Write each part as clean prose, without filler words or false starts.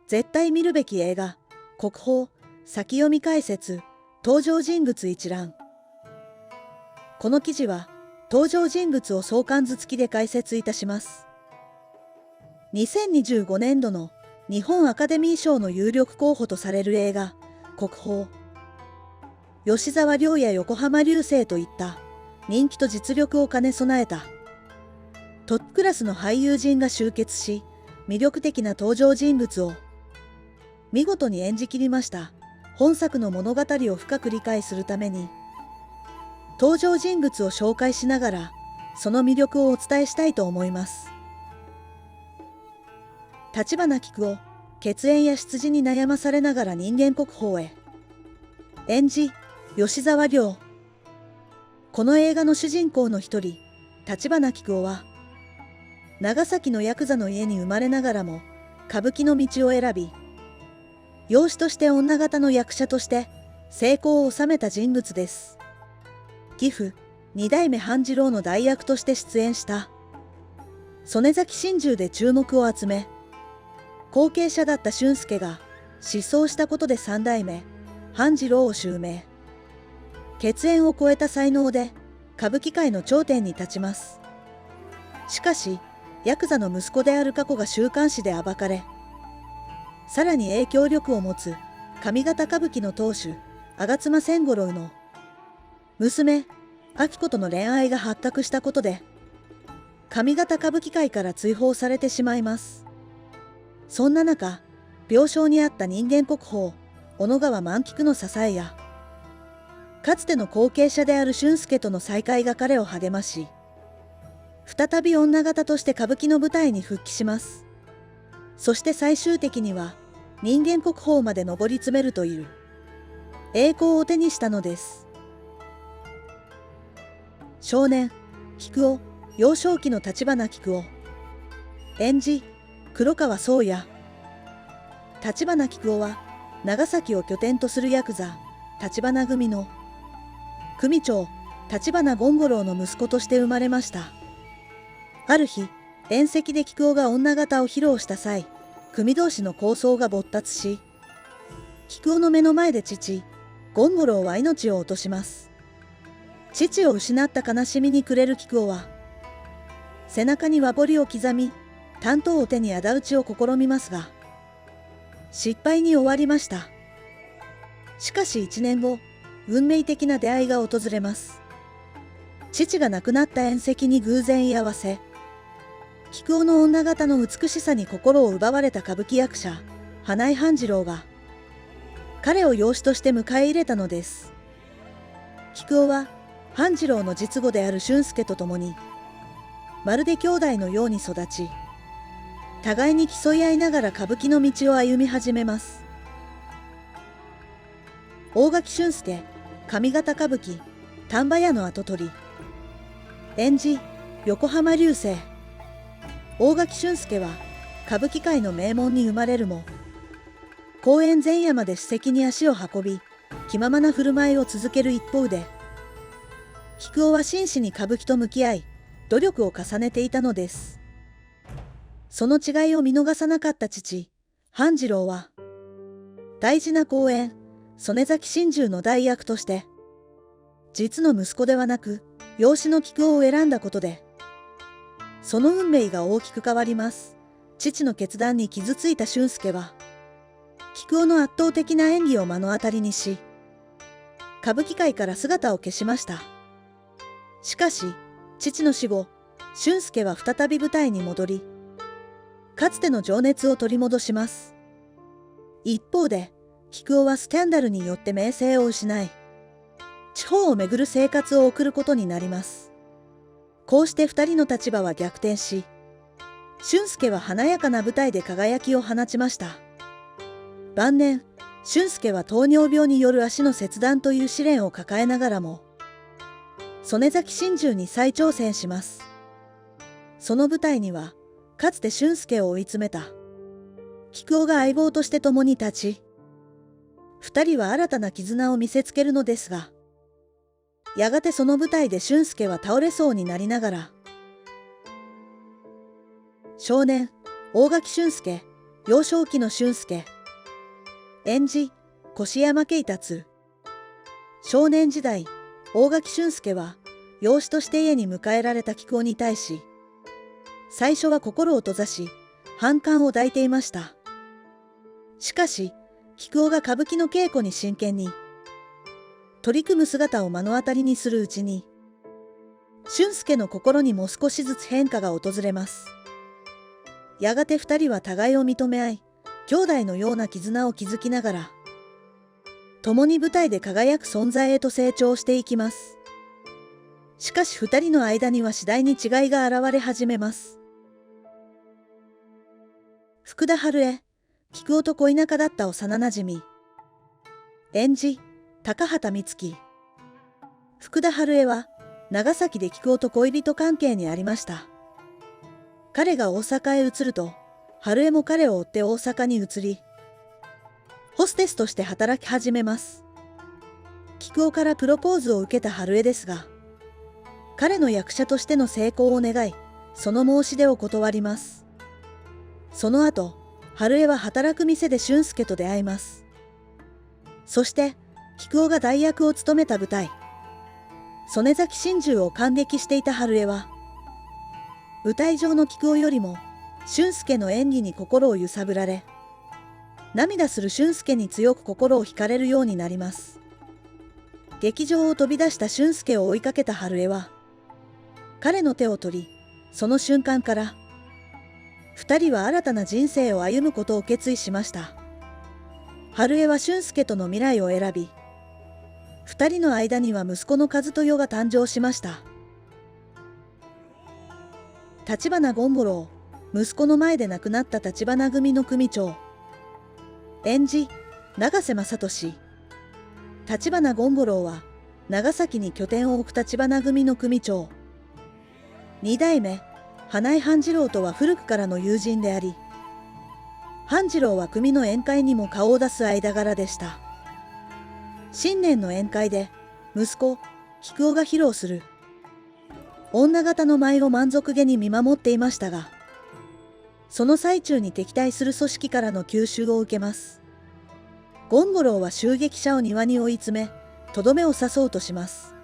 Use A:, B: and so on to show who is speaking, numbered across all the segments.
A: 絶対見るべき映画、国宝、先読み解説、登場人物一覧。この記事は、登場人物を相関図付きで解説いたします。2025年度の日本アカデミー賞の有力候補とされる映画、国宝。吉沢亮や横浜流星といった人気と実力を兼ね備えたトップクラスの俳優陣が集結し、魅力的な登場人物を見事に演じきりました。本作の物語を深く理解するために、登場人物を紹介しながら、その魅力をお伝えしたいと思います。橘菊夫、血縁や出自に悩まされながら人間国宝へ。演じ、吉沢亮。この映画の主人公の一人、橘菊夫は、長崎のヤクザの家に生まれながらも、歌舞伎の道を選び、養子として女形の役者として成功を収めた人物です。義父、二代目半次郎の代役として出演した。曽根崎心中で注目を集め、後継者だった俊介が失踪したことで三代目半次郎を襲名。血縁を超えた才能で歌舞伎界の頂点に立ちます。しかし、ヤクザの息子である過去が週刊誌で暴かれ、さらに影響力を持つ上方歌舞伎の当主、吾妻千五郎の娘、明子との恋愛が発覚したことで、上方歌舞伎界から追放されてしまいます。そんな中、病床にあった人間国宝、小野川万菊の支えや、かつての後継者である俊介との再会が彼を励まし、再び女形として歌舞伎の舞台に復帰します。そして最終的には人間国宝まで上り詰めるという栄光を手にしたのです。少年、菊夫、幼少期の橘菊夫。演じ、黒川宗也。橘菊夫は長崎を拠点とするヤクザ、橘組の組長、橘権五郎の息子として生まれました。ある日、宴席で菊夫が女形を披露した際、組同士の抗争が勃発し、菊夫の目の前で父、権五郎は命を落とします。父を失った悲しみに暮れる菊夫は、背中に和彫りを刻み、短刀を手に仇討ちを試みますが、失敗に終わりました。しかし1年後、運命的な出会いが訪れます。父が亡くなった宴席に偶然居合わせ、菊夫の女形の美しさに心を奪われた歌舞伎役者、花井半次郎が、彼を養子として迎え入れたのです。菊夫は、半次郎の実母である俊介と共に、まるで兄弟のように育ち、互いに競い合いながら歌舞伎の道を歩み始めます。大垣俊介、上方歌舞伎、丹波屋の跡取り。演じ、横浜流星。大垣俊介は歌舞伎界の名門に生まれるも、公演前夜まで史跡に足を運び、気ままな振る舞いを続ける一方で、菊夫は真摯に歌舞伎と向き合い、努力を重ねていたのです。その違いを見逃さなかった父、半次郎は、大事な公演、曽根崎心中の代役として、実の息子ではなく、養子の菊夫を選んだことで、その運命が大きく変わります。父の決断に傷ついた俊介は、菊夫の圧倒的な演技を目の当たりにし、歌舞伎界から姿を消しました。しかし、父の死後、俊介は再び舞台に戻り、かつての情熱を取り戻します。一方で、菊夫はスキャンダルによって名声を失い、地方を巡る生活を送ることになります。こうして二人の立場は逆転し、俊介は華やかな舞台で輝きを放ちました。晩年、俊介は糖尿病による足の切断という試練を抱えながらも、曽根崎心中に再挑戦します。その舞台には、かつて俊介を追い詰めた菊夫が相棒として共に立ち、二人は新たな絆を見せつけるのですが、やがてその舞台で俊介は倒れそうになりながら、少年、大垣俊介、幼少期の俊介。演じ、越山慶達。少年時代、大垣俊介は、養子として家に迎えられた菊男に対し、最初は心を閉ざし、反感を抱いていました。しかし、菊男が歌舞伎の稽古に真剣に取り組む姿を目の当たりにするうちに、俊介の心にも少しずつ変化が訪れます。やがて二人は互いを認め合い、兄弟のような絆を築きながら、共に舞台で輝く存在へと成長していきます。しかし二人の間には次第に違いが現れ始めます。福田春江、菊男と恋仲だった幼なじみ。演じ、高畑充希。福田春江は、長崎で菊男と恋人関係にありました。彼が大阪へ移ると、春江も彼を追って大阪に移り、ホステスとして働き始めます。菊男からプロポーズを受けた春江ですが、彼の役者としての成功を願い、その申し出を断ります。その後、春江は働く店で俊介と出会います。そして、菊男が代役を務めた舞台、曽根崎心中を感激していた春江は、舞台上の菊男よりも、俊介の演技に心を揺さぶられ、涙する俊介に強く心を惹かれるようになります。劇場を飛び出した俊介を追いかけた春江は、彼の手を取り、その瞬間から、二人は新たな人生を歩むことを決意しました。春江は俊介との未来を選び、二人の間には息子の和豊が誕生しました。橘権五郎、息子の前で亡くなった橘組の組長。演じ、永瀬正敏。橘権五郎は、長崎に拠点を置く橘組の組長。二代目、花井半次郎とは古くからの友人であり、半次郎は組の宴会にも顔を出す間柄でした。新年の宴会で、息子、菊男が披露する、女形の舞を満足げに見守っていましたが、その最中に敵対する組織からの急襲を受けます。権五郎は襲撃者を庭に追い詰め、とどめを刺そうとします。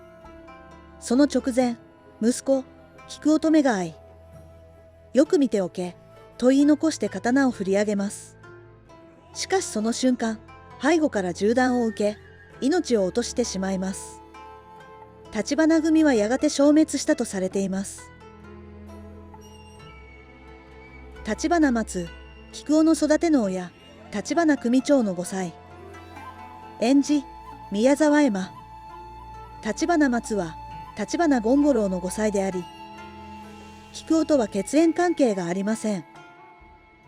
A: その直前、息子、菊男と目が合い、よく見ておけ、と言い残して刀を振り上げます。しかしその瞬間、背後から銃弾を受け、命を落としてしまいます。橘組はやがて消滅したとされています。橘松、菊男の育ての親、橘組長の5歳。演じ、宮沢エマ。橘松は、橘権五郎の5歳であり、菊男とは血縁関係がありません。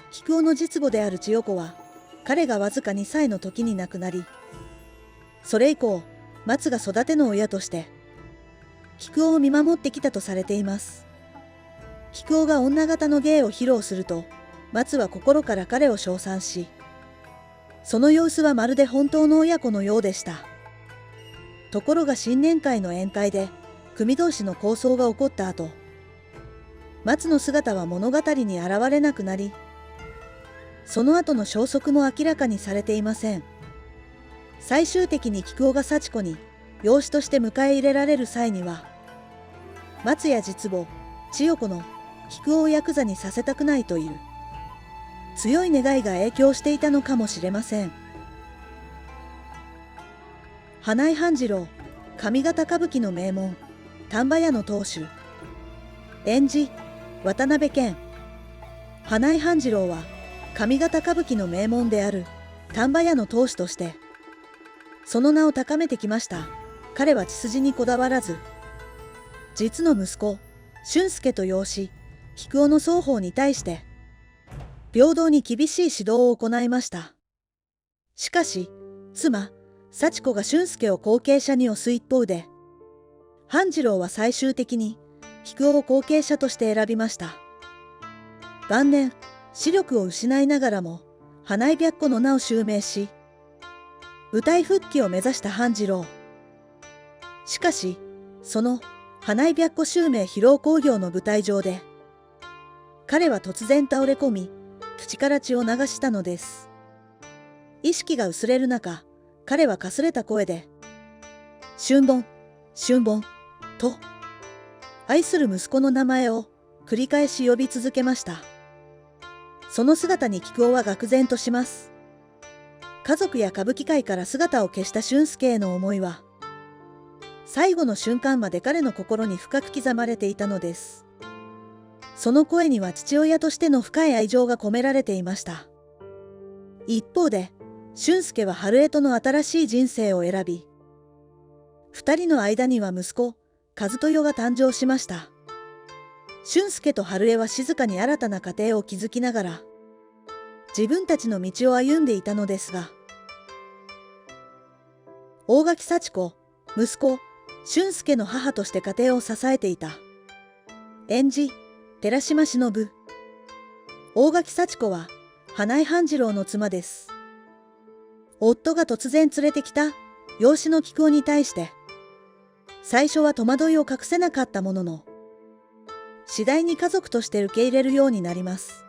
A: 菊男の実母である千代子は、彼がわずか2歳の時に亡くなり、それ以降、松が育ての親として、菊男を見守ってきたとされています。菊男が女形の芸を披露すると、松は心から彼を称賛し、その様子はまるで本当の親子のようでした。ところが新年会の宴会で、組同士の抗争が起こった後、松の姿は物語に現れなくなり、その後の消息も明らかにされていません。最終的に菊男が幸子に養子として迎え入れられる際には、松や実母、千代子の菊男をヤクザにさせたくないという強い願いが影響していたのかもしれません。花井半次郎、上方歌舞伎の名門、丹波屋の当主。演じ、渡辺謙。花井半次郎は、上方歌舞伎の名門である丹波屋の当主として、その名を高めてきました。彼は血筋にこだわらず、実の息子、俊介と養子、菊男の双方に対して、平等に厳しい指導を行いました。しかし、妻、幸子が俊介を後継者に推す一方で、半次郎は最終的に菊男を後継者として選びました。晩年、視力を失いながらも、花井白子の名を襲名し、舞台復帰を目指した半次郎。しかし、その花井白子襲名披露興行の舞台上で、彼は突然倒れ込み、口から血を流したのです。意識が薄れる中、彼はかすれた声で、春本、春本、と、愛する息子の名前を繰り返し呼び続けました。その姿に菊男は愕然とします。家族や歌舞伎界から姿を消した俊介への思いは、最後の瞬間まで彼の心に深く刻まれていたのです。その声には父親としての深い愛情が込められていました。一方で、俊介は春江との新しい人生を選び、二人の間には息子、和豊が誕生しました。俊介と春江は静かに新たな家庭を築きながら、自分たちの道を歩んでいたのですが、大垣幸子、息子、俊介の母として家庭を支えていた。演じ、寺島しのぶ。大垣幸子は、花井半次郎の妻です。夫が突然連れてきた養子の菊男に対して、最初は戸惑いを隠せなかったものの、次第に家族として受け入れるようになります。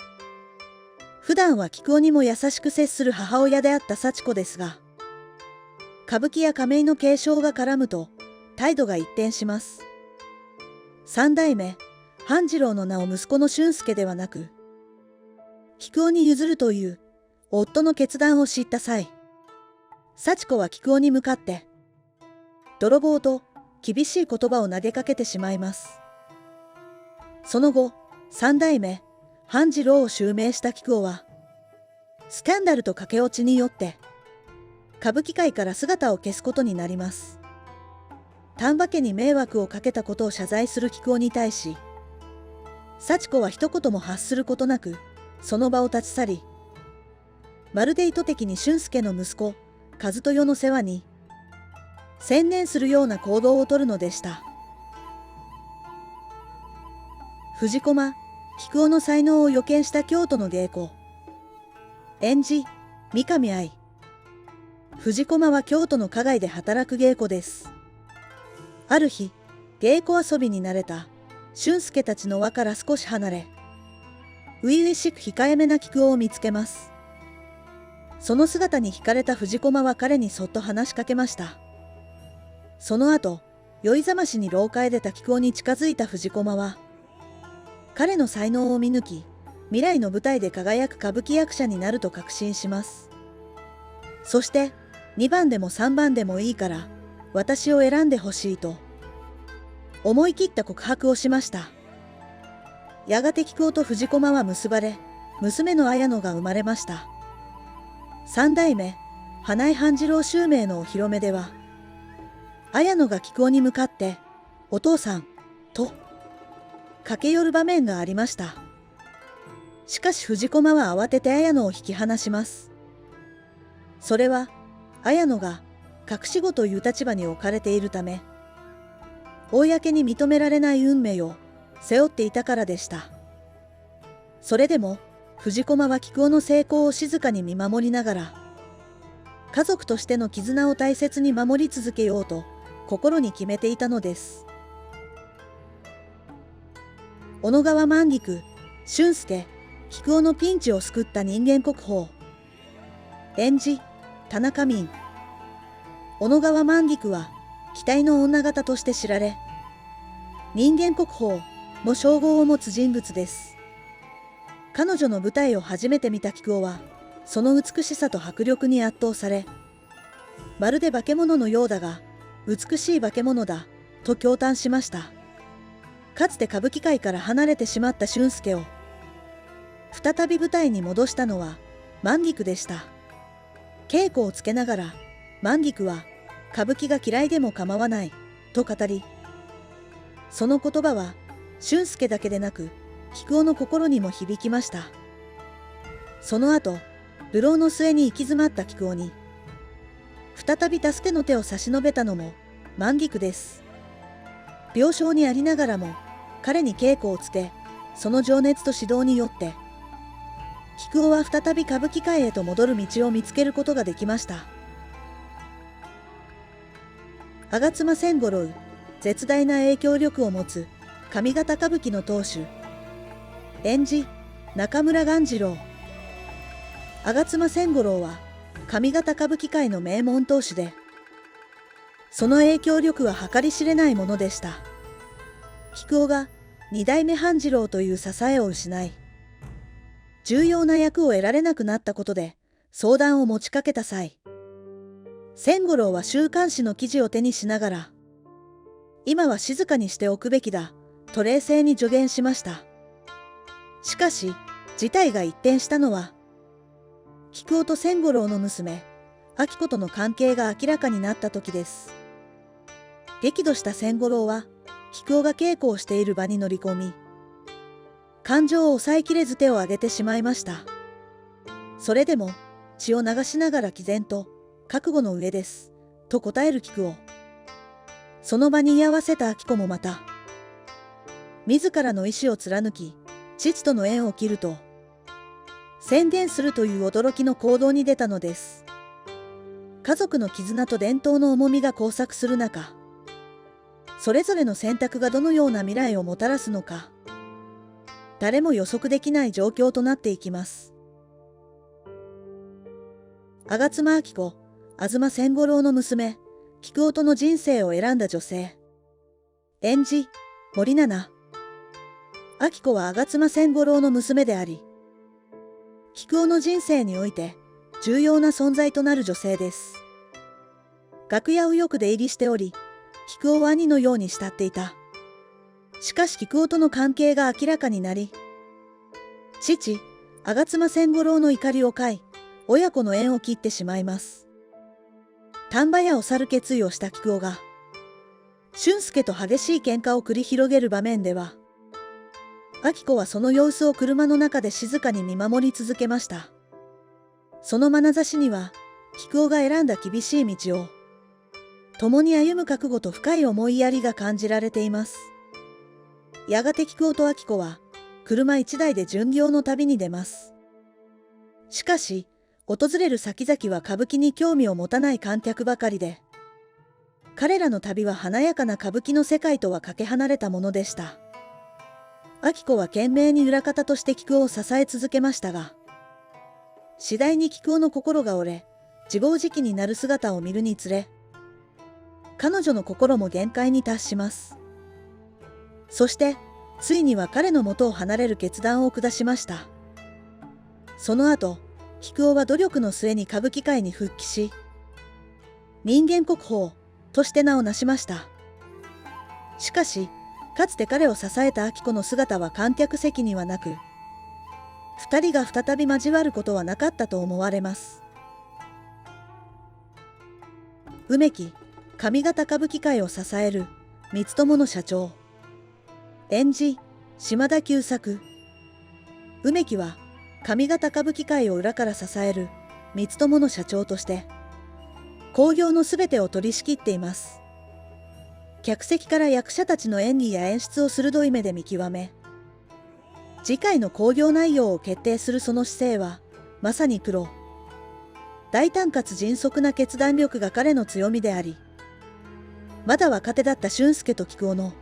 A: 普段は菊男にも優しく接する母親であった幸子ですが、歌舞伎や亀井の継承が絡むと態度が一転します。三代目半次郎の名を息子の俊介ではなく、菊男に譲るという夫の決断を知った際、幸子は菊男に向かって、泥棒と厳しい言葉を投げかけてしまいます。その後、三代目半次郎を襲名した菊男は、スキャンダルと駆け落ちによって、歌舞伎界から姿を消すことになります。丹波家に迷惑をかけたことを謝罪する菊男に対し、幸子は一言も発することなく、その場を立ち去り、まるで意図的に俊介の息子、和豊の世話に、専念するような行動をとるのでした。藤駒、菊男の才能を予見した京都の芸妓。演じ、三上愛。藤駒は京都の花街で働く芸妓です。ある日、芸妓遊びに慣れた俊介たちの輪から少し離れ、初々しく控えめな菊男を見つけます。その姿に惹かれた藤駒は彼にそっと話しかけました。その後、酔いざましに廊下へ出た菊男に近づいた藤駒は、彼の才能を見抜き、未来の舞台で輝く歌舞伎役者になると確信します。そして、2番でも3番でもいいから、私を選んでほしいと、思い切った告白をしました。やがて菊男と藤駒は結ばれ、娘の綾乃が生まれました。三代目、花井半次郎襲名のお披露目では、綾乃が菊男に向かって、お父さん、と、駆け寄る場面がありました。しかし藤駒は慌てて綾乃を引き離します。それは、綾乃が隠し子という立場に置かれているため、公に認められない運命を背負っていたからでした。それでも、藤駒は菊男の成功を静かに見守りながら、家族としての絆を大切に守り続けようと心に決めていたのです。小野川万菊、俊介、菊男のピンチを救った人間国宝。演じ、田中泯。小野川万菊は、期待の女形として知られ、人間国宝の称号を持つ人物です。彼女の舞台を初めて見た菊男は、その美しさと迫力に圧倒され、まるで化け物のようだが、美しい化け物だ、と驚嘆しました。かつて歌舞伎界から離れてしまった俊介を、再び舞台に戻したのは万菊でした。稽古をつけながら、万菊は歌舞伎が嫌いでも構わない、と語り、その言葉は俊介だけでなく、菊男の心にも響きました。その後、流浪の末に行き詰まった菊男に、再び助けの手を差し伸べたのも万菊です。病床にありながらも、彼に稽古をつけ、その情熱と指導によって、菊男は再び歌舞伎界へと戻る道を見つけることができました。吾妻千五郎、絶大な影響力を持つ上方歌舞伎の当主。演じ、中村鴈治郎。吾妻千五郎は上方歌舞伎界の名門当主で、その影響力は計り知れないものでした。菊男が二代目半次郎という支えを失い、重要な役を得られなくなったことで相談を持ちかけた際、千五郎は週刊誌の記事を手にしながら、今は静かにしておくべきだと冷静に助言しました。しかし事態が一転したのは、菊男と千五郎の娘明子との関係が明らかになった時です。激怒した千五郎は菊男が稽古をしている場に乗り込み、感情を抑えきれず手を挙げてしまいました。それでも血を流しながら毅然と覚悟の上ですと答える菊男。その場に居合わせた明子もまた自らの意志を貫き、父との縁を切ると宣言するという驚きの行動に出たのです。家族の絆と伝統の重みが交錯する中、それぞれの選択がどのような未来をもたらすのか、誰も予測できない状況となっていきます。吾妻明子、東千五郎の娘、菊男との人生を選んだ女性。演じ、森七菜。明子は吾妻千五郎の娘であり、菊男の人生において重要な存在となる女性です。楽屋をよく出入りしており、菊男は兄のように慕っていた。しかし菊男との関係が明らかになり、父、吾妻千五郎の怒りを買い、親子の縁を切ってしまいます。丹波屋を去る決意をした菊男が、俊介と激しい喧嘩を繰り広げる場面では、明子はその様子を車の中で静かに見守り続けました。その眼差しには、菊男が選んだ厳しい道を、共に歩む覚悟と深い思いやりが感じられています。やがて菊男と明子は、車一台で巡業の旅に出ます。しかし、訪れる先々は歌舞伎に興味を持たない観客ばかりで、彼らの旅は華やかな歌舞伎の世界とはかけ離れたものでした。明子は懸命に裏方として菊男を支え続けましたが、次第に菊男の心が折れ、自暴自棄になる姿を見るにつれ、彼女の心も限界に達します。そして、ついには彼の元を離れる決断を下しました。その後、菊男は努力の末に歌舞伎界に復帰し、人間国宝として名を成しました。しかし、かつて彼を支えた明子の姿は観客席にはなく、二人が再び交わることはなかったと思われます。梅木、上方歌舞伎界を支える光友の社長。演じ、島田久作。梅木は上方歌舞伎界を裏から支える光友の社長として、興行のすべてを取り仕切っています。客席から役者たちの演技や演出を鋭い目で見極め、次回の興行内容を決定するその姿勢は、まさにプロ。大胆かつ迅速な決断力が彼の強みであり、まだ若手だった俊介と菊男の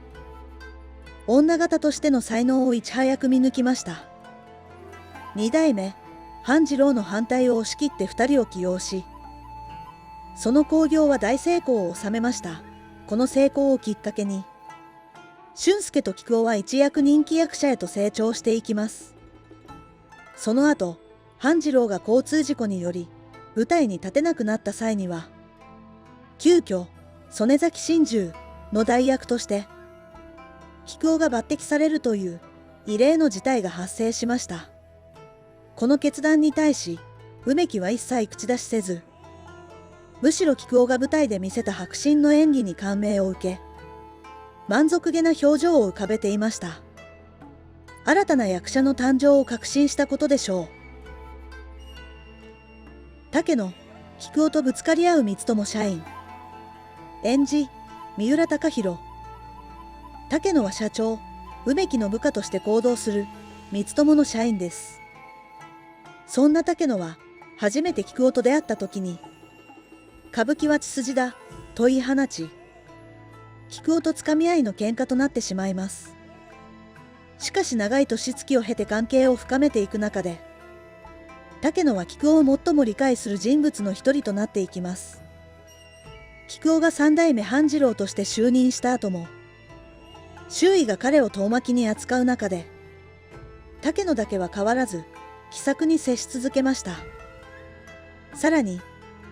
A: 女形としての才能をいち早く見抜きました。二代目、半次郎の反対を押し切って二人を起用し、その興行は大成功を収めました。この成功をきっかけに、俊介と菊男は一躍人気役者へと成長していきます。その後、半次郎が交通事故により舞台に立てなくなった際には、急遽曽根崎心中の代役として菊男が抜擢されるという異例の事態が発生しました。この決断に対し梅木は一切口出しせず、むしろ菊男が舞台で見せた迫真の演技に感銘を受け、満足げな表情を浮かべていました。新たな役者の誕生を確信したことでしょう。竹野、菊男とぶつかり合う光友社員。演じ、三浦貴大。竹野は社長、梅木の部下として行動する光友の社員です。そんな竹野は初めて菊男と出会った時に、歌舞伎は血筋だと言い放ち、菊男とつかみ合いの喧嘩となってしまいます。しかし長い年月を経て関係を深めていく中で、竹野は菊男を最も理解する人物の一人となっていきます。菊男が三代目半次郎として就任した後も、周囲が彼を遠巻きに扱う中で、竹野だけは変わらず気さくに接し続けました。さらに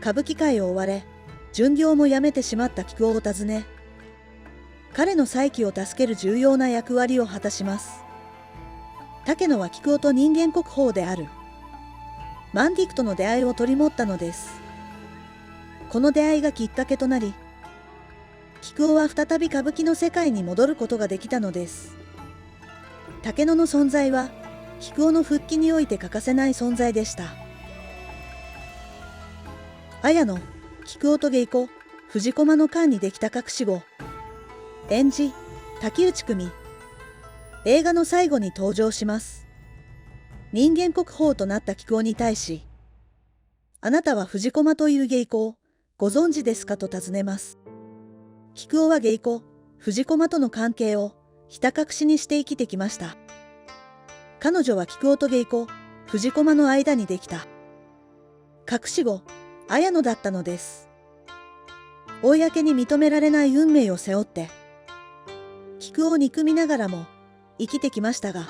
A: 歌舞伎界を追われ、巡業も辞めてしまった菊男を訪ね、彼の再起を助ける重要な役割を果たします。竹野は菊男と人間国宝であるマンディクとの出会いを取り持ったのです。この出会いがきっかけとなり、菊男は再び歌舞伎の世界に戻ることができたのです。竹野の存在は菊男の復帰において欠かせない存在でした。綾野、菊男と芸妓、藤駒の間にできた隠し子、演じ、滝内久美。映画の最後に登場します。人間国宝となった菊男に対し、あなたは藤駒という芸妓をご存知ですかと尋ねます。菊男は芸妓、藤駒との関係をひた隠しにして生きてきました。彼女は菊男と芸妓、藤駒の間にできた隠し子、綾野だったのです。公に認められない運命を背負って、菊男を憎みながらも生きてきましたが、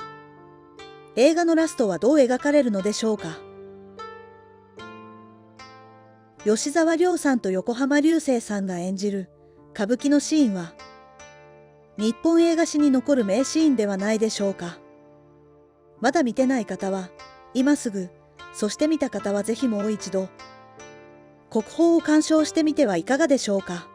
A: 映画のラストはどう描かれるのでしょうか。吉沢亮さんと横浜流星さんが演じる歌舞伎のシーンは、日本映画史に残る名シーンではないでしょうか。まだ見てない方は今すぐ、そして見た方はぜひもう一度、国宝を鑑賞してみてはいかがでしょうか。